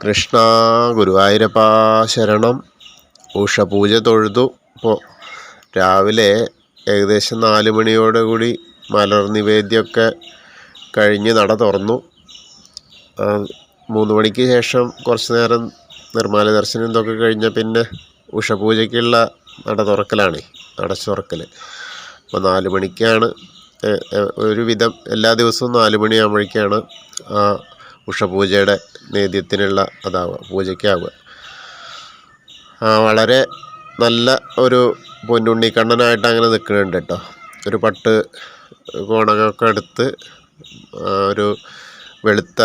കൃഷ്ണ ഗുരുവായൂരപ്പ ശരണം. ഉഷപൂജ തൊഴുതു. ഇപ്പോൾ രാവിലെ ഏകദേശം 4 മണിയോടുകൂടി മലർ നിവേദ്യമൊക്കെ കഴിഞ്ഞ് നട തുറന്നു. 3 മണിക്ക് ശേഷം കുറച്ച് നേരം നിർമ്മാല ദർശനം ഇതൊക്കെ കഴിഞ്ഞ പിന്നെ ഉഷപൂജയ്ക്കുള്ള നട തുറക്കലാണ്, അടച്ചു തുറക്കൽ. അപ്പോൾ 4 മണിക്കാണ് ഒരുവിധം എല്ലാ ദിവസവും 4 മണിയാകുമ്പോഴേക്കാണ് ആ ഉഷപൂജയുടെ നേദ്യത്തിനുള്ള പൂജയ്ക്കാവുക. വളരെ നല്ല ഒരു പൊന്നുണ്ണിക്കണ്ണനായിട്ട് അങ്ങനെ നിൽക്കുന്നുണ്ട് കേട്ടോ. ഒരു പട്ട് കോണകമൊക്കെ എടുത്ത് ഒരു വെളുത്ത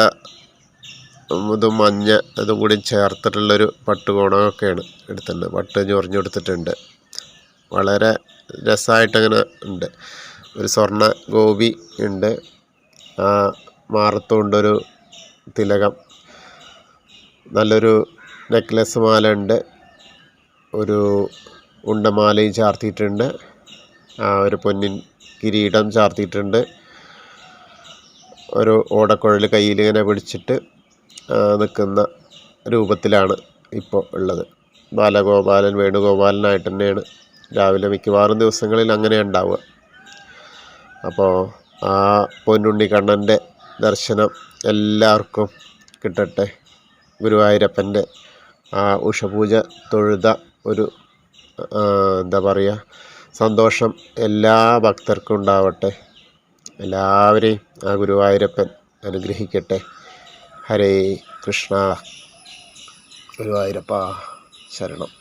ഇതും മഞ്ഞ ഇതും കൂടി ചേർത്തിട്ടുള്ളൊരു പട്ട് കോണകമൊക്കെയാണ് എടുത്തിട്ടുണ്ട്. പട്ട് ഞൊറിഞ്ഞെടുത്തിട്ടുണ്ട്. വളരെ രസമായിട്ടങ്ങനെ ഉണ്ട്. ഒരു സ്വർണ്ണ ഗോപി ഉണ്ട്. മാറത്തുകൊണ്ടൊരു തിലകം, നല്ലൊരു നെക്ലസ് മാല ഉണ്ട്. ഒരു ഉണ്ടമാലയും ചാർത്തിയിട്ടുണ്ട്. ഒരു പൊന്നിൻ കിരീടം ചാർത്തിയിട്ടുണ്ട്. ഒരു ഓടക്കുഴൽ കയ്യിൽ ഇങ്ങനെ പിടിച്ചിട്ട് നിൽക്കുന്ന രൂപത്തിലാണ് ഇപ്പോൾ ഉള്ളത്. ബാലഗോപാലൻ വേണുഗോപാലനായിട്ട് തന്നെയാണ് രാവിലെ മിക്കവാറും ദിവസങ്ങളിൽ അങ്ങനെ ഉണ്ടാവുക. അപ്പോൾ ആ പൊന്നുണ്ണിക്കണ്ണൻ്റെ ദർശനം എല്ലാവർക്കും കിട്ടട്ടെ. ഗുരുവായൂരപ്പൻ്റെ ആ ഉഷപൂജ തൊഴുത ഒരു എന്താ പറയുക, സന്തോഷം എല്ലാ ഭക്തർക്കും ഉണ്ടാവട്ടെ. എല്ലാവരെയും ആ ഗുരുവായൂരപ്പൻ അനുഗ്രഹിക്കട്ടെ. ഹരേ കൃഷ്ണ. ഗുരുവായൂരപ്പ ശരണം.